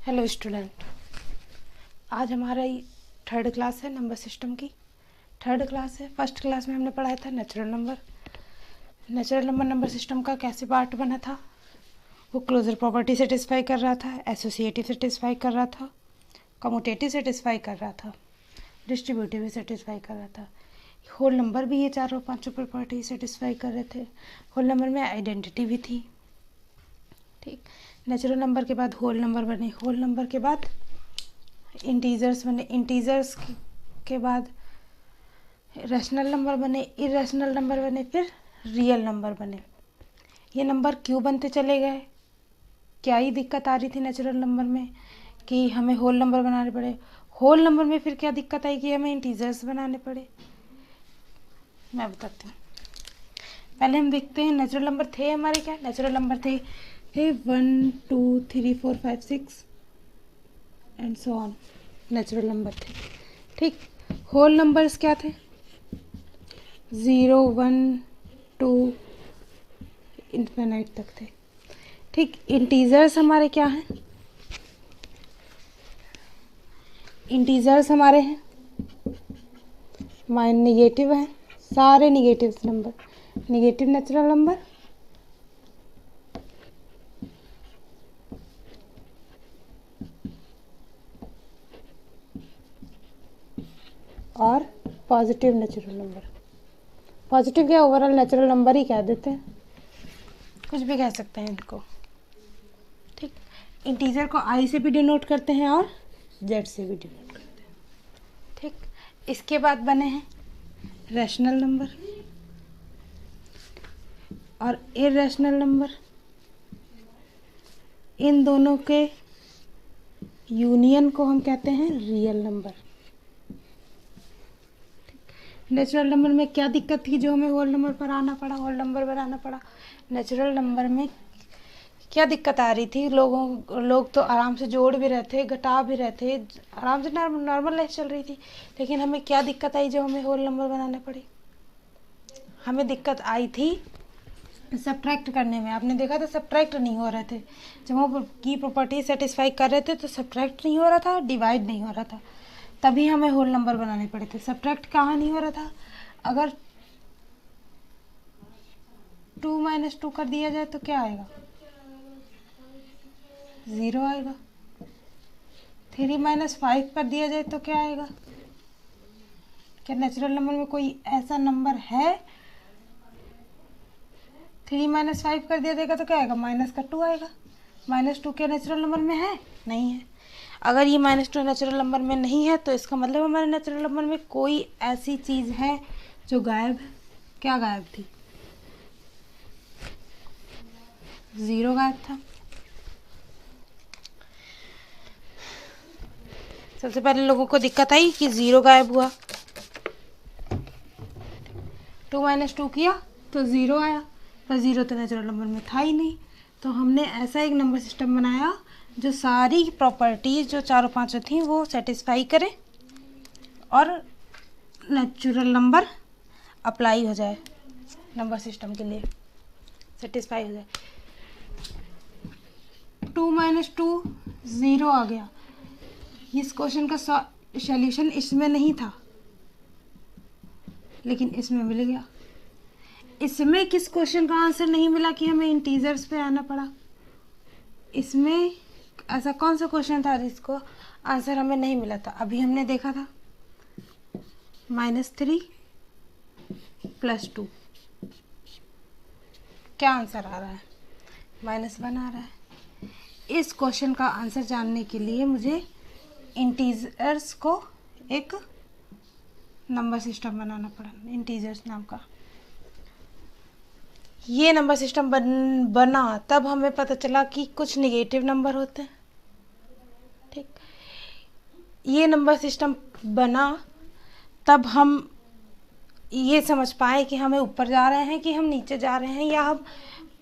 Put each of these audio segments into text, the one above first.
Hello student, आज हमारा third class है नंबर सिस्टम की। थर्ड क्लास है। फर्स्ट क्लास में हमने पढ़ाया था नेचुरल नंबर नंबर सिस्टम का कैसे पार्ट बना था। वो क्लोजर प्रॉपर्टी सेटिस्फाई कर रहा था, एसोसिएटिव सेटिस्फाई कर रहा था, कम्यूटेटिव सेटिस्फाई कर रहा था, डिस्ट्रीब्यूटिव भी सेटिस्फाई कर रहा था। होल नंबर भी ये चारों पांचों प्रॉपर्टी सेटिस्फाई कर रहे थे। होल नंबर में आइडेंटिटी भी थी। ठीक, नेचुरल नंबर के बाद होल नंबर बने, होल नंबर के बाद इंटीजर्स बने, इंटीजर्स के बाद रैशनल नंबर बने, इरेशनल नंबर बने, फिर रियल नंबर बने। ये नंबर क्यों बनते चले गए? क्या ही दिक्कत आ रही थी नेचुरल नंबर में कि हमें होल नंबर बनाने पड़े। होल नंबर में फिर क्या दिक्कत आई कि हमें इंटीजर्स बनाने पड़े। मैं बताती हूँ। पहले हम देखते हैं नेचुरल नंबर थे हमारे क्या। नेचुरल नंबर थे 1 2 3 4 5 6 and so on. Natural number थे। ठीक, होल नंबर्स क्या थे? 0 1 2 इन्फिनाइट तक थे। ठीक, इंटीजर्स हमारे क्या हैं? इंटीजर्स हमारे हैं निगेटिव हैं, सारे negative number, negative natural number और पॉजिटिव नेचुरल नंबर। पॉजिटिव क्या, ओवरऑल नेचुरल नंबर ही कह देते हैं, कुछ भी कह सकते हैं इनको। ठीक, इंटीजर को आई से भी डिनोट करते हैं और जेड से भी डिनोट करते हैं। ठीक, इसके बाद बने हैं रैशनल नंबर और इरेशनल नंबर। इन दोनों के यूनियन को हम कहते हैं रियल नंबर। नेचुरल नंबर में क्या दिक्कत थी जो हमें होल नंबर पर आना पड़ा, होल नंबर बनाना पड़ा? नेचुरल नंबर में क्या दिक्कत आ रही थी? लोग तो आराम से जोड़ भी रहे थे, घटा भी रहे थे, आराम से नॉर्मल लाइफ चल रही थी। लेकिन हमें क्या दिक्कत आई जो हमें होल नंबर बनाने पड़ी? हमें दिक्कत आई थी सब्ट्रैक्ट करने में। आपने देखा था सब्ट्रैक्ट नहीं हो रहे थे। जब वो की प्रॉपर्टी सेटिस्फाई कर रहे थे तो सब्ट्रैक्ट नहीं हो रहा था, डिवाइड नहीं हो रहा था, तभी हमें होल नंबर बनाने पड़े थे। सब्ट्रैक्ट कहाँ नहीं हो रहा था? अगर 2 - 2 कर दिया जाए तो क्या आएगा? 0 आएगा। 3 - 5 कर दिया जाए तो क्या आएगा? क्या नेचुरल नंबर में कोई ऐसा नंबर है? 3 - 5 कर दिया जाएगा तो क्या आएगा? -2 आएगा। -2 क्या नेचुरल नंबर में है? नहीं है। अगर ये -2 नेचुरल नंबर में नहीं है तो इसका मतलब हमारे नेचुरल नंबर में कोई ऐसी चीज़ है जो गायब है। क्या गायब थी? 0 गायब था। सबसे पहले लोगों को दिक्कत आई कि 0 गायब हुआ। 2 - 2 किया तो 0 आया, पर 0 तो नेचुरल नंबर में था ही नहीं। तो हमने ऐसा एक नंबर सिस्टम बनाया जो सारी प्रॉपर्टीज जो चारों पांचों थी वो सेटिस्फाई करे और नेचुरल नंबर अप्लाई हो जाए, नंबर सिस्टम के लिए सेटिस्फाई हो जाए। 2 - 2 0 आ गया। इस क्वेश्चन का सॉल्यूशन इसमें नहीं था लेकिन इसमें मिल गया। इसमें किस क्वेश्चन का आंसर नहीं मिला कि हमें इंटीजर्स पे आना पड़ा? इसमें ऐसा कौन सा क्वेश्चन था जिसको आंसर हमें नहीं मिला था? अभी हमने देखा था -3 + 2 क्या आंसर आ रहा है? -1 आ रहा है। इस क्वेश्चन का आंसर जानने के लिए मुझे इंटीजर्स को एक नंबर सिस्टम बनाना पड़ा, इंटीजर्स नाम का। ये नंबर सिस्टम बना तब हमें पता चला कि कुछ निगेटिव नंबर होते हैं। ठीक, ये नंबर सिस्टम बना तब हम ये समझ पाए कि हमें ऊपर जा रहे हैं कि हम नीचे जा रहे हैं, या हम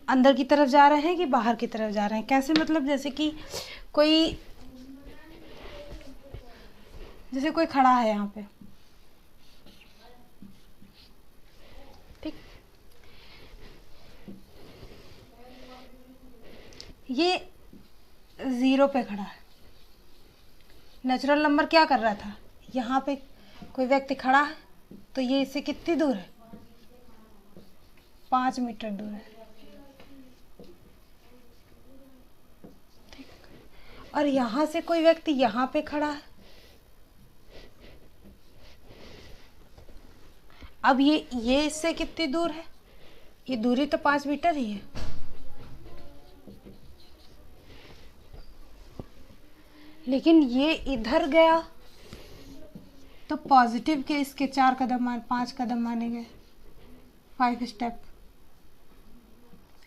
अंदर की तरफ जा रहे हैं कि बाहर की तरफ जा रहे हैं। कैसे? मतलब जैसे कोई खड़ा है यहाँ पे। ठीक, ये 0 पे खड़ा है, नेचुरल नंबर क्या कर रहा था, यहाँ पे कोई व्यक्ति खड़ा है तो ये इससे कितनी दूर है, 5 मीटर दूर है। ठीक, और यहाँ से कोई व्यक्ति यहाँ पे खड़ा है, अब ये इससे कितनी दूर है, ये दूरी तो 5 मीटर ही है। लेकिन ये इधर गया तो पॉजिटिव के इसके 5 कदम माने गए, 5 स्टेप।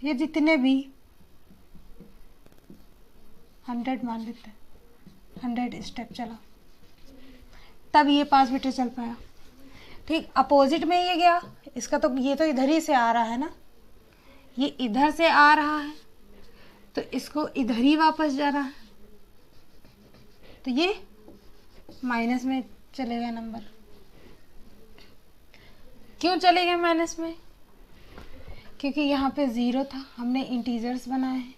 ये जितने भी 100 मान लेते हैं, 100 स्टेप चला, तब ये 5 मीटर चल पाया। ठीक, अपोजिट में ये गया, इसका तो ये तो इधर ही से आ रहा है ना, ये इधर से आ रहा है तो इसको इधर ही वापस जाना है, तो ये माइनस में चलेगा नंबर। क्यों चलेगा माइनस में, क्योंकि यहाँ पे 0 था, हमने इंटीजर्स बनाए हैं,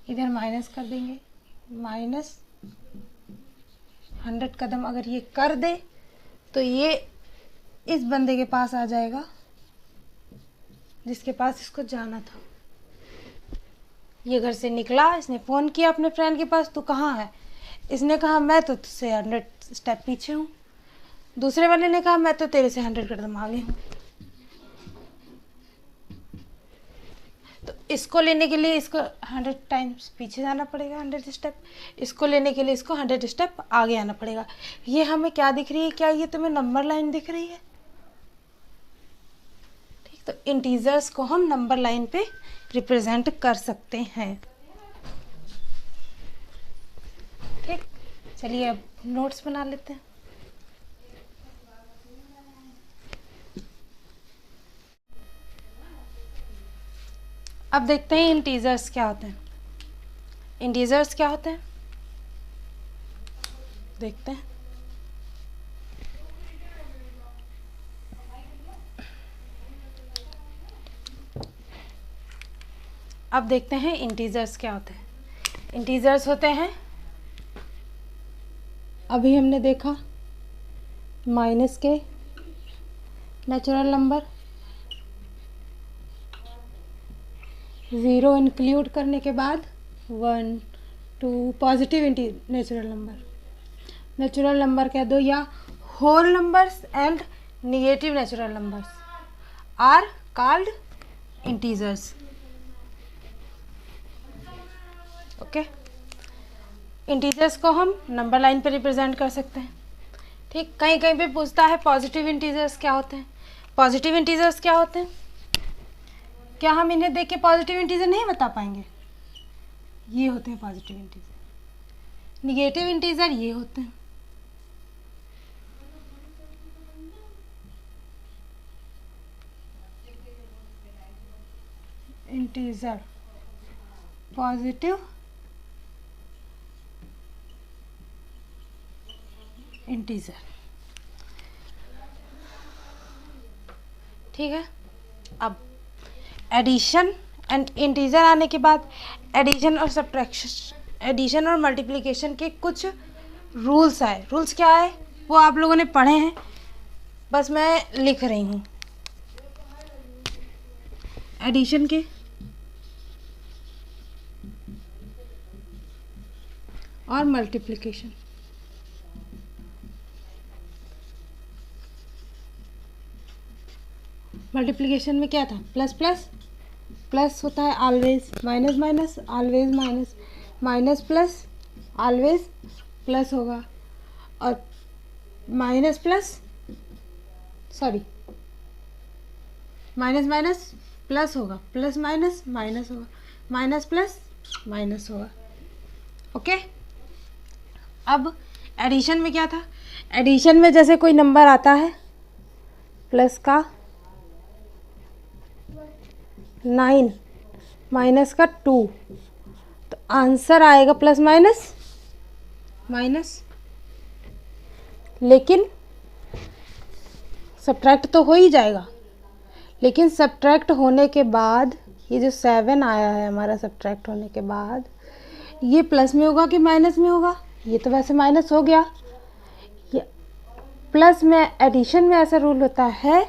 इधर माइनस कर देंगे, माइनस 100 कदम अगर ये कर दे तो ये इस बंदे के पास आ जाएगा जिसके पास इसको जाना था। ये घर से निकला, इसने फ़ोन किया अपने फ्रेंड के पास, तू कहाँ है, इसने कहा मैं तो तुझसे 100 स्टेप पीछे हूँ। दूसरे वाले ने कहा मैं तो तेरे से 100 कदम आगे हूँ। तो इसको लेने के लिए इसको 100 टाइम्स पीछे जाना पड़ेगा, 100 स्टेप। इसको लेने के लिए इसको 100 स्टेप आगे आना पड़ेगा। ये हमें क्या दिख रही है, क्या ये तुम्हें नंबर लाइन दिख रही है? ठीक, तो इंटीजर्स को हम नंबर लाइन पे रिप्रेजेंट कर सकते हैं। ठीक, चलिए अब नोट्स बना लेते हैं। अब देखते हैं इंटीजर्स क्या होते हैं। इंटीजर्स क्या होते हैं देखते हैं। अब देखते हैं इंटीजर्स क्या होते हैं। इंटीजर्स होते हैं, अभी हमने देखा माइनस के नेचुरल नंबर, 0 इंक्लूड करने के बाद 1 2 positive natural number. Natural number कह दो या whole numbers and negative natural numbers are called integers. Okay, integers को हम नंबर लाइन पे रिप्रेजेंट कर सकते हैं। ठीक, कहीं कहीं पे पूछता है पॉजिटिव इंटीजर्स क्या होते हैं। पॉजिटिव इंटीजर्स क्या होते हैं, क्या हम इन्हें देख के पॉजिटिव इंटीजर नहीं बता पाएंगे? ये होते हैं पॉजिटिव इंटीजर। निगेटिव इंटीजर ये होते हैं। Integer positive integer. ठीक है, अब एडिशन एंड इंटीजर आने के बाद एडिशन और सब्ट्रैक्शन, एडिशन और मल्टीप्लिकेशन के कुछ रूल्स आए। रूल्स क्या आए वो आप लोगों ने पढ़े हैं, बस मैं लिख रही हूँ। एडिशन के और मल्टीप्लिकेशन। मल्टीप्लिकेशन में क्या था, प्लस प्लस प्लस होता है always, minus minus always minus, minus plus always plus होगा, और minus plus sorry minus minus plus होगा, प्लस माइनस माइनस होगा, माइनस प्लस माइनस होगा। ओके, अब एडिशन में क्या था, एडिशन में जैसे कोई नंबर आता है प्लस का 9 माइनस का 2, तो आंसर आएगा प्लस माइनस माइनस, लेकिन सब्ट्रैक्ट तो हो ही जाएगा। लेकिन सब्ट्रैक्ट होने के बाद ये जो 7 आया है हमारा, सब्ट्रैक्ट होने के बाद ये प्लस में होगा कि माइनस में होगा? ये तो वैसे माइनस हो गया। प्लस में एडिशन में ऐसा रूल होता है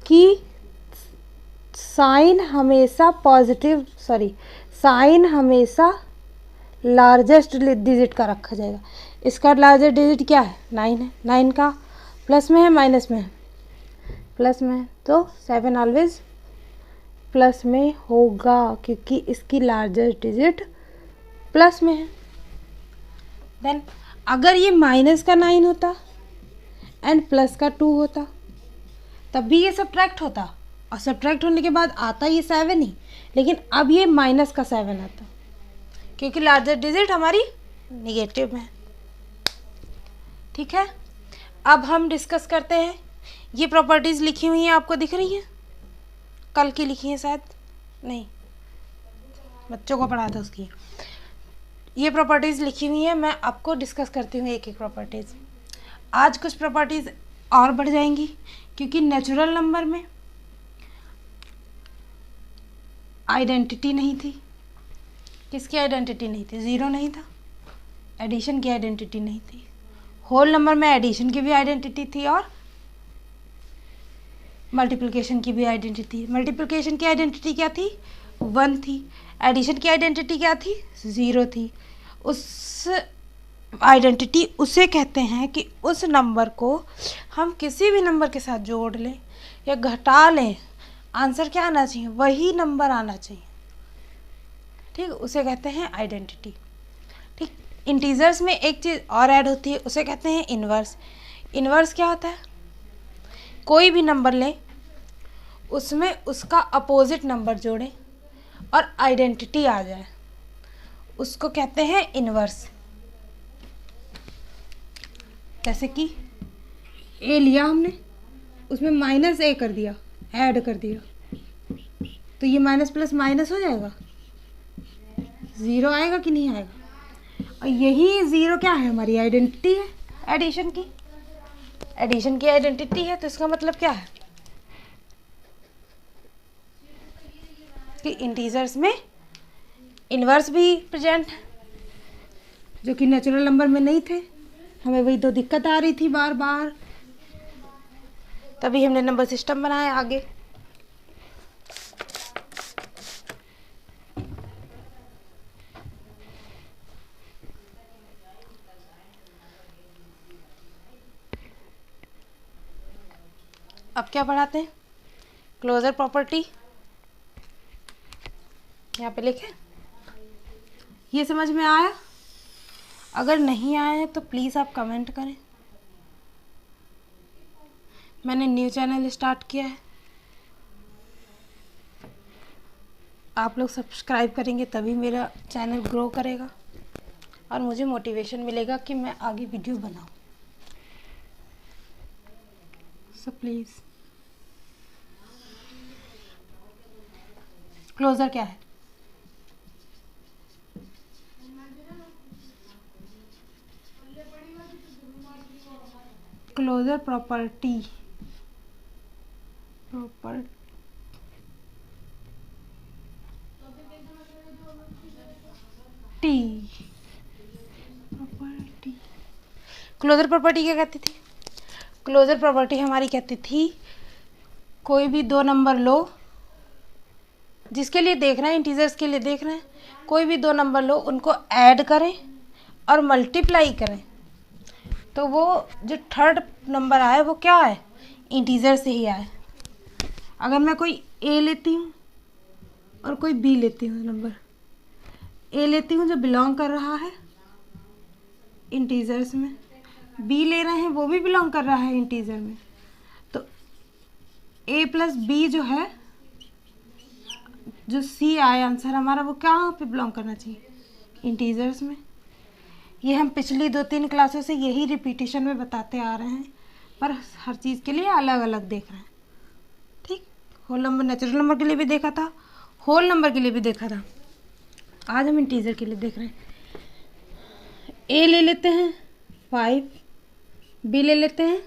कि साइन हमेशा लार्जेस्ट डिजिट का रखा जाएगा। इसका लार्जेस्ट डिजिट क्या है? 9 है। 9 का प्लस में है माइनस में है? प्लस में है, तो 7 ऑलवेज प्लस में होगा क्योंकि इसकी लार्जेस्ट डिजिट प्लस में है। देन अगर ये माइनस का 9 होता एंड प्लस का 2 होता तब भी ये सब्ट्रैक्ट होता, और सब्ट्रैक्ट होने के बाद आता ये 7 ही, लेकिन अब ये माइनस का 7 आता क्योंकि लार्जेस्ट डिजिट हमारी नेगेटिव में है। ठीक है, अब हम डिस्कस करते हैं। ये प्रॉपर्टीज़ लिखी हुई हैं, आपको दिख रही हैं? कल की लिखी हैं शायद, नहीं बच्चों को पढ़ा था उसकी। ये प्रॉपर्टीज़ लिखी हुई हैं, मैं आपको डिस्कस करती हूँ एक एक प्रॉपर्टीज़। आज कुछ प्रॉपर्टीज़ और बढ़ जाएंगी क्योंकि नेचुरल नंबर में आइडेंटिटी नहीं थी। किसकी आइडेंटिटी नहीं थी? ज़ीरो नहीं था। एडिशन की आइडेंटिटी नहीं थी। होल नंबर में एडिशन की भी आइडेंटिटी थी और मल्टीप्लिकेशन की भी आइडेंटिटी। मल्टीप्लिकेशन की आइडेंटिटी क्या थी? 1 थी। एडिशन की आइडेंटिटी क्या थी? 0 थी। उस आइडेंटिटी उसे कहते हैं कि उस नंबर को हम किसी भी नंबर के साथ जोड़ लें या घटा लें, आंसर क्या आना चाहिए? वही नंबर आना चाहिए। ठीक, उसे कहते हैं आइडेंटिटी। ठीक, इंटीजर्स में एक चीज़ और ऐड होती है, उसे कहते हैं इन्वर्स। इन्वर्स क्या होता है? कोई भी नंबर लें, उसमें उसका अपोजिट नंबर जोड़ें और आइडेंटिटी आ जाए, उसको कहते हैं इन्वर्स। जैसे कि ए लिया हमने, उसमें माइनस ए कर दिया, ऐड कर दिया, तो ये माइनस प्लस माइनस हो जाएगा, 0 आएगा कि नहीं आएगा? और यही 0 क्या है? हमारी आइडेंटिटी है एडिशन की। एडिशन की आइडेंटिटी है, तो इसका मतलब क्या है कि इंटीजर्स में इन्वर्स भी प्रेजेंट है, जो कि नेचुरल नंबर में नहीं थे। हमें वही तो दिक्कत आ रही थी बार बार, तभी हमने नंबर सिस्टम बनाया आगे। अब क्या पढ़ाते हैं? क्लोजर प्रॉपर्टी यहाँ पे लिखे। ये समझ में आया? अगर नहीं आया है तो प्लीज़ आप कमेंट करें। मैंने न्यू चैनल स्टार्ट किया है, आप लोग सब्सक्राइब करेंगे तभी मेरा चैनल ग्रो करेगा और मुझे मोटिवेशन मिलेगा कि मैं आगे वीडियो बनाऊं। So please. क्लोजर क्या है? क्लोजर प्रॉपर्टी क्लोजर प्रॉपर्टी क्या कहती थी? क्लोजर प्रॉपर्टी हमारी कहती थी कोई भी दो नंबर लो, जिसके लिए देख रहे हैं, इंटीजर्स के लिए देख रहे हैं, कोई भी दो नंबर लो, उनको ऐड करें और मल्टीप्लाई करें, तो वो जो थर्ड नंबर आए वो क्या है? इंटीजर से ही आए। अगर मैं कोई ए लेती हूँ और कोई बी लेती हूँ, नंबर ए लेती हूँ जो बिलोंग कर रहा है इंटीजर्स में, बी ले रहे हैं वो भी बिलोंग कर रहा है इंटीजर में, तो ए प्लस बी जो है, जो सी आया आंसर हमारा, वो कहाँ पे बिलोंग करना चाहिए? इंटीजर्स में। ये हम पिछली 2-3 क्लासों से यही रिपीटेशन में बताते आ रहे हैं, पर हर चीज़ के लिए अलग अलग देख रहे हैं। ठीक, होल नंबर नेचुरल नंबर के लिए भी देखा था, होल नंबर के लिए भी देखा था, आज हम इंटीजर के लिए देख रहे हैं। ए ले लेते हैं 5, बी ले लेते हैं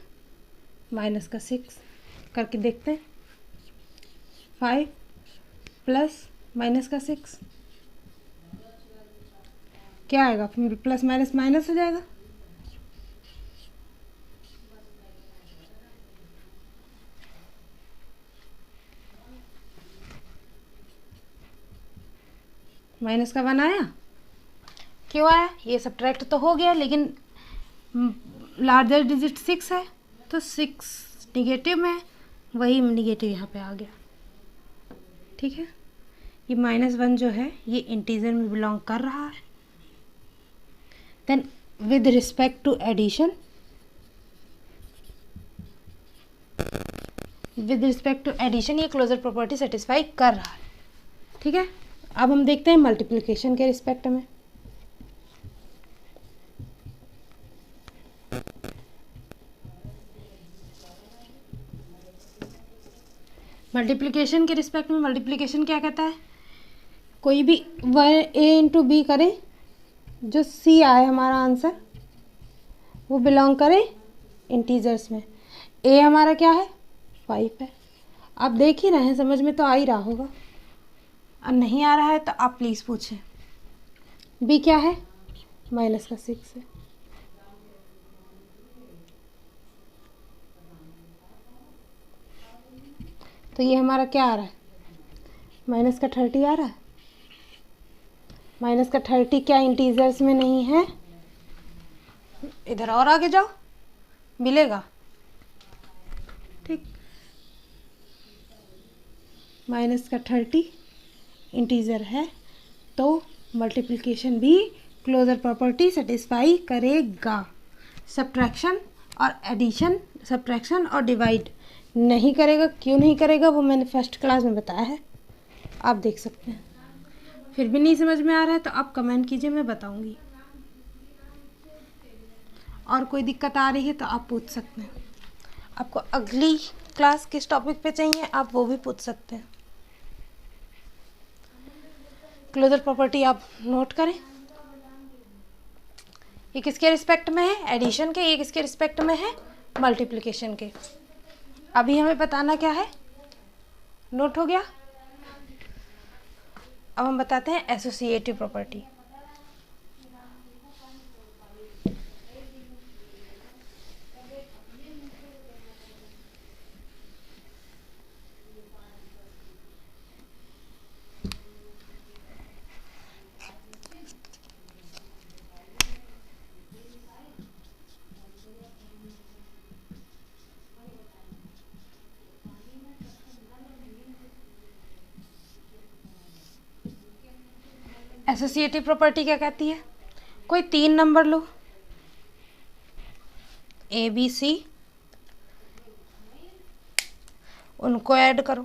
-6 करके देखते हैं। 5 प्लस -6 क्या आएगा, प्लस माइनस माइनस हो जाएगा। माइनस का 1 आया, क्यों आया, ये सब्ट्रैक्ट तो हो गया लेकिन लार्जर डिजिट 6 है तो 6 निगेटिव में, वही निगेटिव यहाँ पे आ गया। ठीक है, ये -1 जो है ये इंटीजर में बिलोंग कर रहा है। Then with respect to addition, with respect to addition ये क्लोजर प्रॉपर्टी सेटिस्फाई कर रहा है। ठीक है, अब हम देखते हैं मल्टीप्लिकेशन के रिस्पेक्ट में। मल्टीप्लिकेशन के रिस्पेक्ट में मल्टीप्लिकेशन क्या कहता है, कोई भी a इंटू बी करें, जो c आए हमारा आंसर वो बिलोंग करे इंटीजर्स में। a हमारा क्या है, 5 है। आप देख ही रहे हैं, समझ में तो आ ही रहा होगा, और नहीं आ रहा है तो आप प्लीज़ पूछें। b क्या है, -6 है। तो ये हमारा क्या आ रहा है, -30 आ रहा है। -30 क्या इंटीजर्स में नहीं है, इधर और आगे जाओ मिलेगा। ठीक, -30 इंटीजर है तो मल्टीप्लिकेशन भी क्लोजर प्रॉपर्टी सेटिस्फाई करेगा। सब्ट्रैक्शन और एडिशन, सब्ट्रैक्शन और डिवाइड नहीं करेगा। क्यों नहीं करेगा वो मैंने फर्स्ट क्लास में बताया है, आप देख सकते हैं। फिर भी नहीं समझ में आ रहा है तो आप कमेंट कीजिए, मैं बताऊंगी। और कोई दिक्कत आ रही है तो आप पूछ सकते हैं। आपको अगली क्लास किस टॉपिक पे चाहिए आप वो भी पूछ सकते हैं। क्लोजर प्रॉपर्टी आप नोट करें, ये किसके रिस्पेक्ट में है, एडिशन के, ये किसके रिस्पेक्ट में है, मल्टीप्लिकेशन के। अभी हमें बताना क्या है, नोट हो गया। अब हम बताते हैं एसोसिएटिव प्रॉपर्टी। एसोसिएटिव प्रॉपर्टी क्या कहती है, कोई 3 number low A B C, उनको ऐड करो।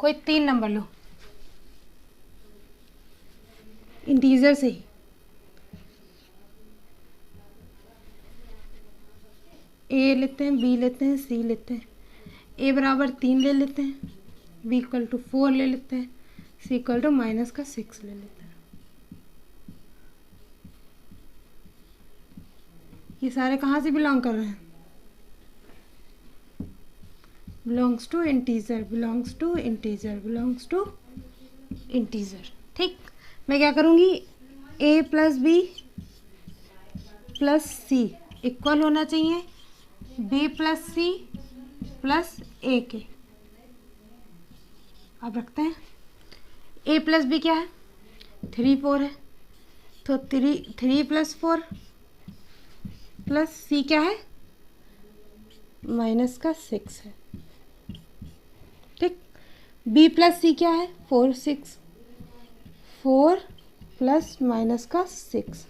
कोई 3 नंबर लो इंटीजर से ही, ए लेते हैं, बी लेते हैं, सी लेते हैं। ए बराबर 3 ले लेते हैं, बी इक्वल टू 4 ले लेते हैं, सी इक्वल टू -6 ले लेते हैं। ये सारे कहाँ से बिलोंग कर रहे हैं, belongs to integer, belongs to integer, belongs to integer. ठीक, मैं क्या करूँगी, a plus B plus C equal होना चाहिए b plus C plus A के। आप रखते हैं a प्लस बी क्या है, 3 4 है, तो 3 प्लस 4 प्लस सी क्या है, -6 है। ठीक, b प्लस सी क्या है, 4 6, 4 प्लस -6।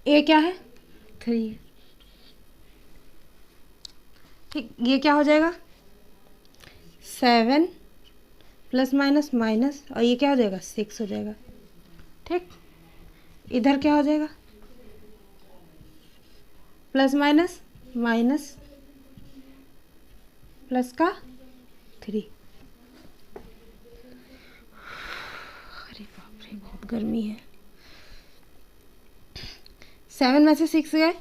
ए क्या है, 3। ठीक, ये क्या हो जाएगा, 7 प्लस माइनस माइनस, और ये क्या हो जाएगा, 6 हो जाएगा। ठीक, इधर क्या हो जाएगा, प्लस माइनस माइनस प्लस का 3। अरे बाप रे, बहुत गर्मी है। 7 में से 6 गए,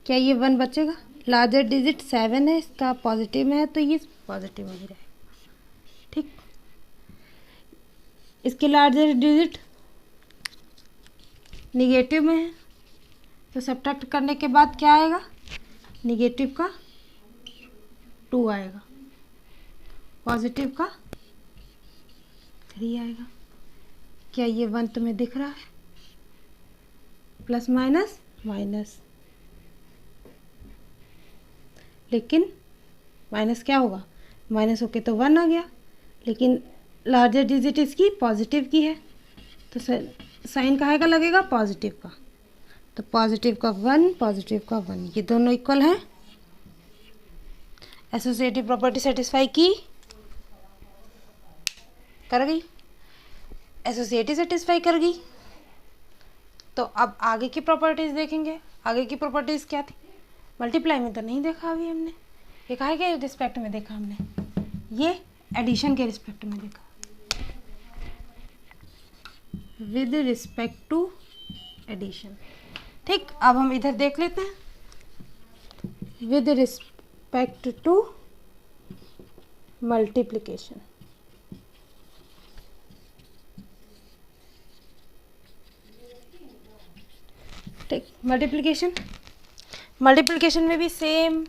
क्या ये 1 बचेगा, लार्जर डिजिट 7 है, इसका पॉजिटिव में है तो ये पॉजिटिव में ही रहेगा। ठीक, इसकी लार्जर डिजिट निगेटिव में है तो सब्ट्रैक्ट करने के बाद क्या आएगा, निगेटिव का 2 आएगा, पॉजिटिव का 3 आएगा। क्या ये 1 तुम्हें दिख रहा है? प्लस माइनस माइनस, लेकिन माइनस क्या होगा, माइनस होके तो 1 आ गया, लेकिन लार्जर डिजिट इसकी पॉजिटिव की है तो साइन काहे का लगेगा, पॉजिटिव का। तो पॉजिटिव का 1, पॉजिटिव का 1, ये दोनों इक्वल हैं। एसोसिएटिव प्रॉपर्टी सेटिस्फाई की, कर गई, एसोसिएटिव सेटिस्फाई कर गई। तो अब आगे की प्रॉपर्टीज देखेंगे। आगे की प्रॉपर्टीज क्या थी, मल्टीप्लाई में तो नहीं देखा अभी हमने, ये काहे के रिस्पेक्ट में देखा हमने, ये एडिशन के रिस्पेक्ट में देखा, विद रिस्पेक्ट टू एडिशन। ठीक, अब हम इधर देख लेते हैं, विद रिस्पेक्ट टू मल्टीप्लिकेशन। ठीक, मल्टीप्लिकेशन में भी सेम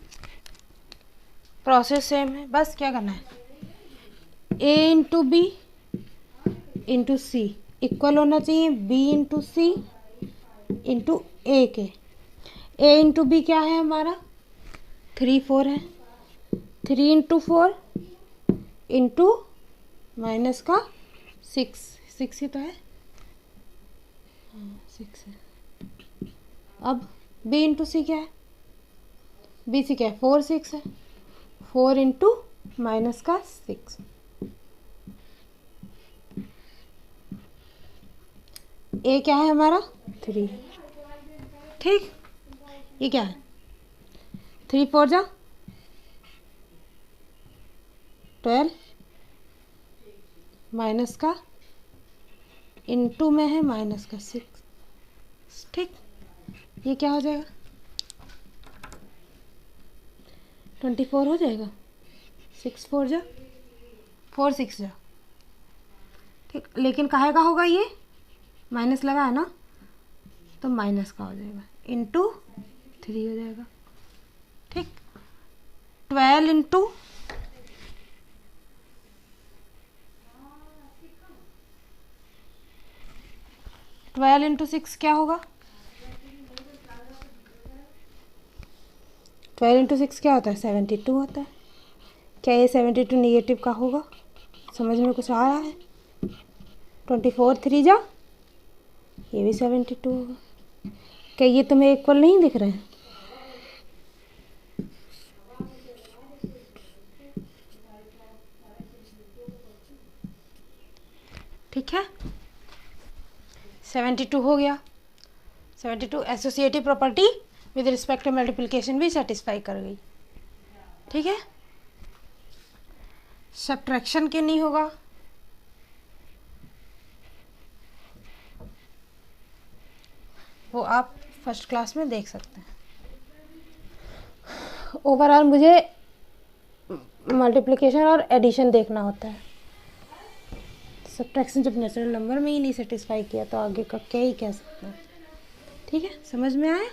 प्रोसेस सेम है, बस क्या करना है, a into B into C equal होना चाहिए b into C into A के। a इंटू बी क्या है हमारा, 3 4 है, 3 इंटू 4 इंटू माइनस का 6 ही तो है, 6 है। अब b इंटू सी क्या है, b सी क्या है, 4 6 है, 4 इंटू माइनस का 6, a क्या है हमारा 3। ठीक, ये क्या है, 3 4 जा 12, माइनस का इंटू में है माइनस का 6। ठीक, ये क्या हो जाएगा, 24 हो जाएगा, 6 4 जा 4 6 जा। ठीक, लेकिन काहे का होगा, ये माइनस लगा है ना तो माइनस का हो जाएगा, इंटू 3 हो जाएगा। ठीक, 12 इंटू 6 क्या होगा, 12 इंटू 6 क्या होता है, 72 होता है। क्या ये 72 निगेटिव का होगा, समझ में कुछ आ रहा है, 24 3 जा, ये भी 72 होगा। क्या ये तुम्हें इक्वल नहीं दिख रहे हैं, ठीक है, 72 हो गया। 72 associative property with respect to multiplication भी सेटिस्फाई कर गई। ठीक है, सब्ट्रैक्शन क्यों नहीं होगा, वो आप फर्स्ट क्लास में देख सकते हैं। ओवरऑल मुझे मल्टीप्लिकेशन और एडिशन देखना होता है, सब्ट्रैक्शन जब नेचुरल नंबर में ही नहीं सेटिस्फाई किया तो आगे का क्या ही कह सकते हैं। ठीक है, समझ में आया।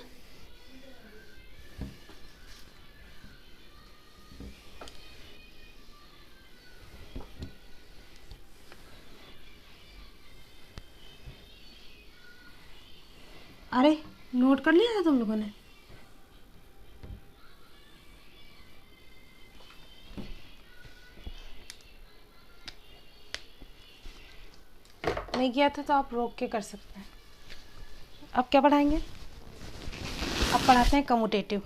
अरे नोट कर लिया था तुम लोगों ने, नहीं किया था तो आप रोक के कर सकते हैं। अब क्या पढ़ाएंगे, अब पढ़ाते हैं कम्यूटेटिव।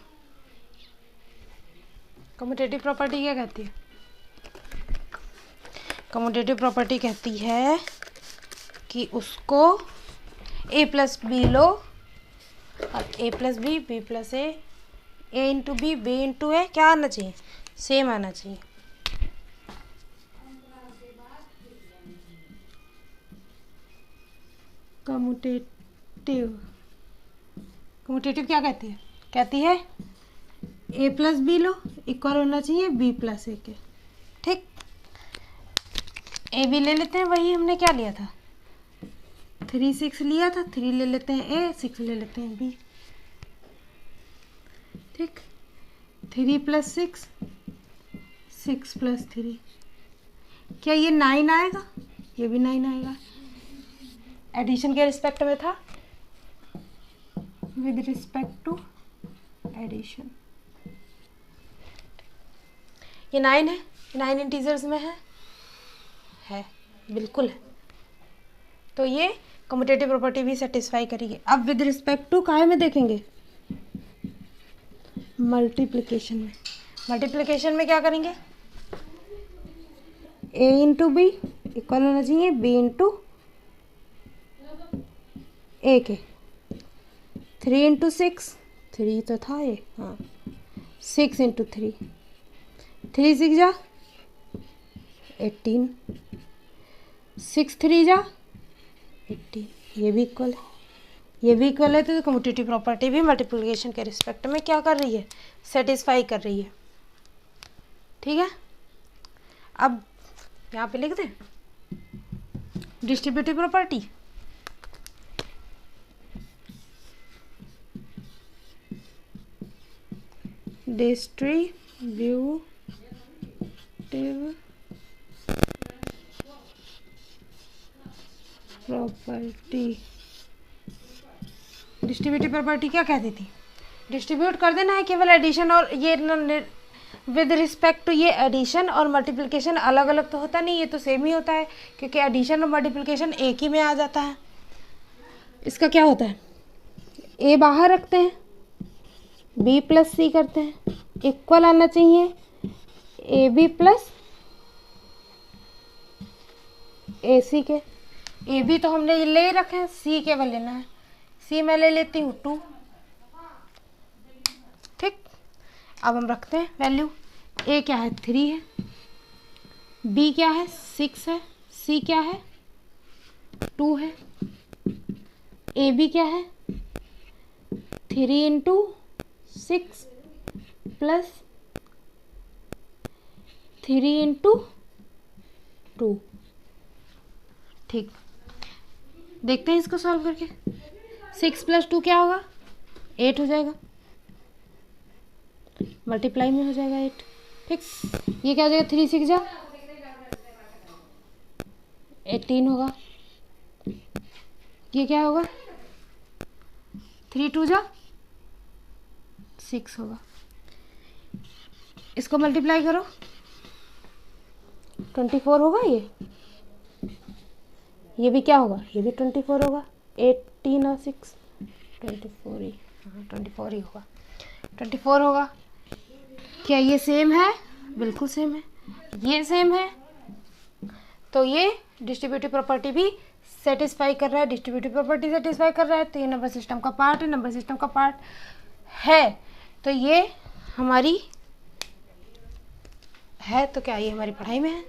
कम्यूटेटिव प्रॉपर्टी क्या कहती है, कम्यूटेटिव प्रॉपर्टी कहती है कि उसको a प्लस बी लो और a plus B plus A into B into A क्या आना चाहिए, सेम आना चाहिए। कम्यूटेटिव क्या कहती है ए प्लस बी लो, इक्वल होना चाहिए बी प्लस ए के। ठीक, ए बी ले लेते हैं, वही हमने क्या लिया था, 3 6 लिया था, 3 ले लेते हैं ए, 6 ले लेते हैं बी। ठीक, 3 प्लस 6, 6 प्लस 3, क्या ये 9 आएगा? ये भी 9 आएगा। एडिशन के रिस्पेक्ट में था, विद रिस्पेक्ट टू एडिशन। ये 9 है, 9 इंटीजर्स में है बिल्कुल है। तो ये कम्यूटेटिव प्रॉपर्टी भी सेटिस्फाई करेगी। अब विद रिस्पेक्ट टू काहे में देखेंगे, मल्टीप्लिकेशन में। मल्टीप्लिकेशन में क्या करेंगे, ए इंटू बी इक्वल होना चाहिए बी इंटू ए के। 3 इंटू 6, 3 तो था ये, हाँ 6 इंटू 3, 3 6 जा 18, 6 3 जा 18, ये भी इक्वल है, ये भी इक्वल है। तो कम्यूटेटिव प्रॉपर्टी भी मल्टीप्लिकेशन के रिस्पेक्ट में क्या कर रही है, सेटिस्फाई कर रही है। ठीक है, अब यहाँ पे लिख दें distributive property. Distributive property, distributive property क्या कहती थी, डिस्ट्रीब्यूट कर देना है केवल एडिशन और ये विद रिस्पेक्ट टू ये एडिशन और मल्टीप्लिकेशन अलग अलग तो होता नहीं, ये तो सेम ही होता है क्योंकि एडिशन और मल्टीप्लिकेशन एक ही में आ जाता है। इसका क्या होता है, ए बाहर रखते हैं, बी प्लस सी करते हैं, इक्वल आना चाहिए ए बी प्लस ए सी के। ए बी तो हमने ले रखे हैं, सी केवल लेना है, सी मैं ले लेती हूँ 2। ठीक, अब हम रखते हैं वैल्यू, ए क्या है 3 है, बी क्या है 6 है, सी क्या है 2 है, ए बी क्या है 3 इंटू 6 प्लस 3 इंटू 2। ठीक, देखते हैं इसको सॉल्व करके। 6 प्लस 2 क्या होगा, 8 हो जाएगा, मल्टीप्लाई में हो जाएगा 8। ठीक, ये क्या हो जाएगा 3 6 जा 18 होगा, ये क्या होगा 3 2 जा 6 होगा। इसको मल्टीप्लाई करो 24 होगा, ये भी क्या होगा, ये भी 24 होगा, 18 और 6 24 ही, हाँ 24 ही होगा, 24 होगा। क्या ये सेम है, बिल्कुल सेम है, ये सेम है, तो ये डिस्ट्रीब्यूटिव प्रॉपर्टी भी सेटिस्फाई कर रहा है, डिस्ट्रीब्यूटिव प्रॉपर्टी सेटिस्फाई कर रहा है, तो ये नंबर सिस्टम का पार्ट है, नंबर सिस्टम का पार्ट है, तो ये हमारी है। तो क्या ये हमारी पढ़ाई में है,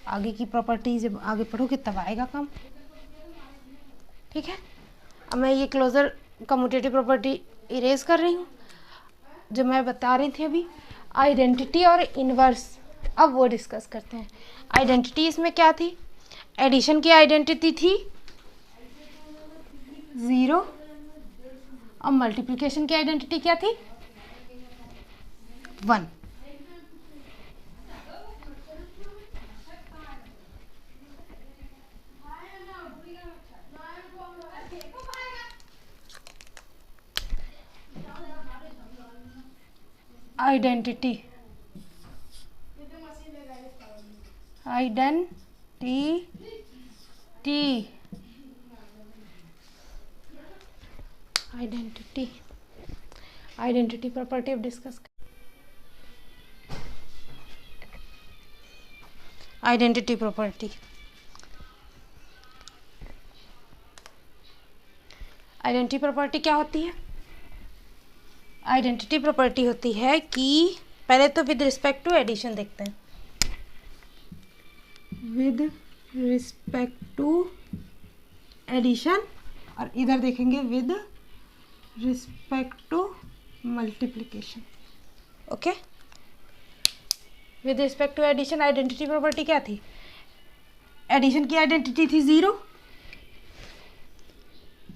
आगे की प्रॉपर्टी जब आगे पढ़ोगे तब आएगा काम। ठीक है, अब मैं ये क्लोजर कम्यूटेटिव प्रॉपर्टी इरेज कर रही हूँ, जो मैं बता रही थी अभी, आइडेंटिटी और इनवर्स, अब वो डिस्कस करते हैं। आइडेंटिटी इसमें क्या थी, एडिशन की आइडेंटिटी थी 0 और मल्टीप्लिकेशन की आइडेंटिटी क्या थी 1। आइडेंटिटी, आइडेंटिटी प्रॉपर्टी अब discuss. Identity property, identity property क्या होती है, आइडेंटिटी प्रॉपर्टी होती है कि पहले तो विद रिस्पेक्ट टू एडिशन देखते हैं, विद रिस्पेक्ट टू एडिशन, और इधर देखेंगे with respect to multiplication. Okay. With respect to addition identity property क्या थी? एडिशन की आइडेंटिटी थी 0।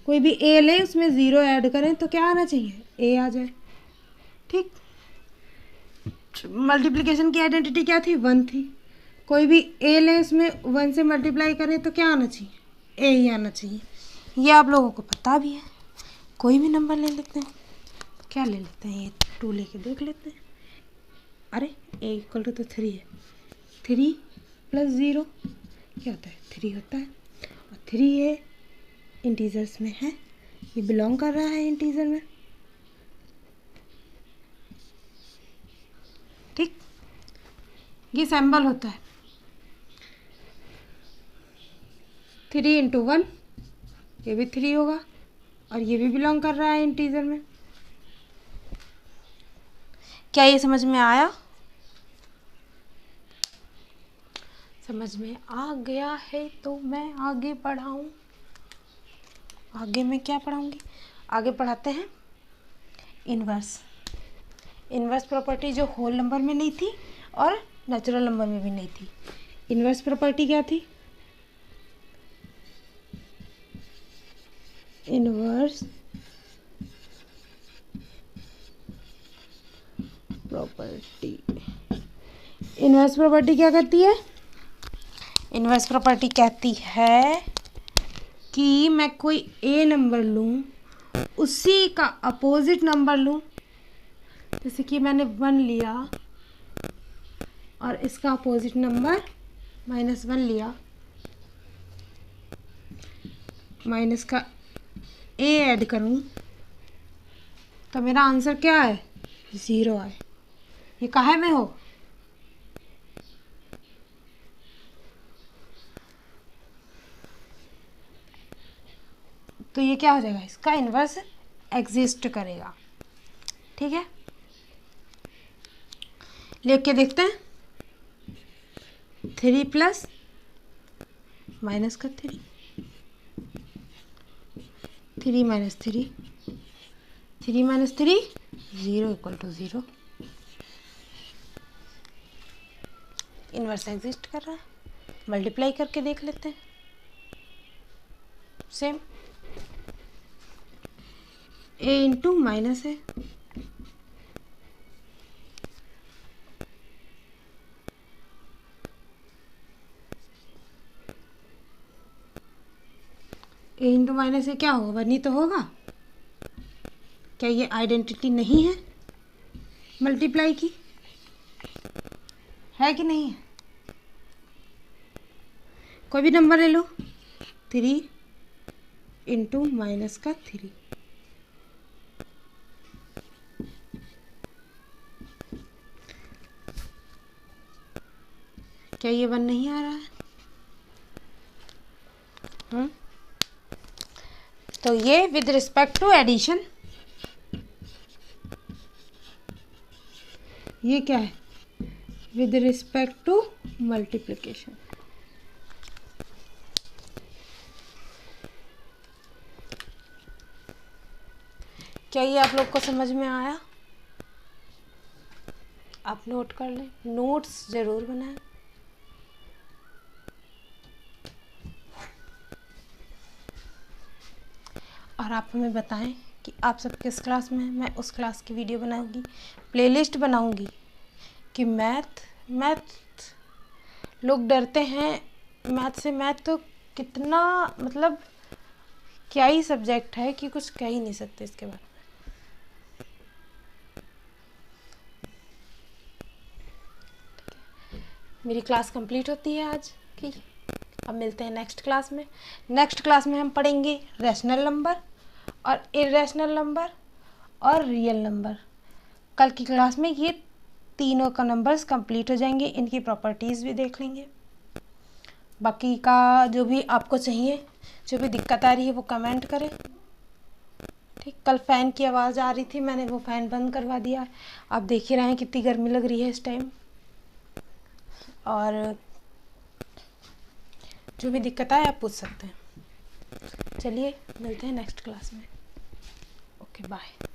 कोई भी ए ले उसमें 0 ऐड करें तो क्या आना चाहिए? ए आ जाए। ठीक। मल्टीप्लिकेशन की आइडेंटिटी क्या थी? 1 थी। कोई भी ए ले उसमें 1 से मल्टीप्लाई करें तो क्या आना चाहिए? ए ही आना चाहिए। ये आप लोगों को पता भी है। कोई भी नंबर ले लेते हैं, क्या ले लेते हैं? ये 2 लेके देख लेते हैं। अरे ए इक्वल टू तो 3 है। 3 + 0 क्या होता है? 3 होता है। और 3 ये इंटीजर्स में है, ये बिलोंग कर रहा है इंटीजर में। ठीक, ये सिंबल होता है। 3 × 1, ये भी 3 होगा और ये भी बिलोंग कर रहा है इंटीजर में। क्या ये समझ में आया? समझ में आ गया है तो मैं आगे पढ़ाऊँ। आगे मैं क्या पढ़ाऊँगी? आगे पढ़ाते हैं इन्वर्स। इन्वर्स प्रॉपर्टी जो होल नंबर में नहीं थी और नेचुरल नंबर में भी नहीं थी। इन्वर्स प्रॉपर्टी क्या थी? इन्वर्स प्रॉपर्टी, इन्वर्स प्रॉपर्टी क्या कहती है? इन्वर्स प्रॉपर्टी कहती है कि मैं कोई ए नंबर लूँ, उसी का अपोजिट नंबर लूँ। जैसे कि मैंने 1 लिया और इसका अपोजिट नंबर -1 लिया, माइनस का ए ऐड करूँ तो मेरा आंसर क्या है? 0 आए। ये काहे में हो? तो ये क्या हो जाएगा? इसका इन्वर्स एग्जिस्ट करेगा। ठीक है, लिख के देखते हैं। 3 + माइनस का 3, 3 - 3, 3 - 3 0 = 0। इन्वर्स एग्जिस्ट कर रहा है। मल्टीप्लाई करके देख लेते हैं। सेम ए इंटू माइनस है, ए इंटू माइनस है, क्या होगा? 1 ही तो होगा। क्या ये आइडेंटिटी नहीं है मल्टीप्लाई की? है कि नहीं है? कोई भी नंबर ले लो, 3 × माइनस का 3। क्या ये 1 नहीं आ रहा है? तो ये विद रिस्पेक्ट टू एडिशन, ये क्या है? With respect to multiplication. क्या ये आप लोग को समझ में आया? आप नोट कर लें, नोट्स जरूर बनाएं। और आप हमें बताएं कि आप सब किस क्लास में हैं। मैं उस क्लास की वीडियो बनाऊंगी, प्लेलिस्ट बनाऊंगी कि मैथ लोग डरते हैं मैथ से। मैथ तो कितना मतलब क्या ही सब्जेक्ट है कि कुछ कह ही नहीं सकते इसके बारे में। मेरी क्लास कंप्लीट होती है आज की। अब मिलते हैं नेक्स्ट क्लास में। नेक्स्ट क्लास में हम पढ़ेंगे रैशनल नंबर और इरेशनल नंबर और रियल नंबर। कल की क्लास में ये तीनों का नंबर्स कंप्लीट हो जाएंगे, इनकी प्रॉपर्टीज़ भी देख लेंगे। बाकी का जो भी आपको चाहिए, जो भी दिक्कत आ रही है वो कमेंट करें। ठीक, कल फ़ैन की आवाज़ आ रही थी, मैंने वो फ़ैन बंद करवा दिया। आप देख ही रहे हैं कितनी गर्मी लग रही है इस टाइम। और जो भी दिक्कत आए आप पूछ सकते हैं। चलिए मिलते हैं नेक्स्ट क्लास में। Okay bye.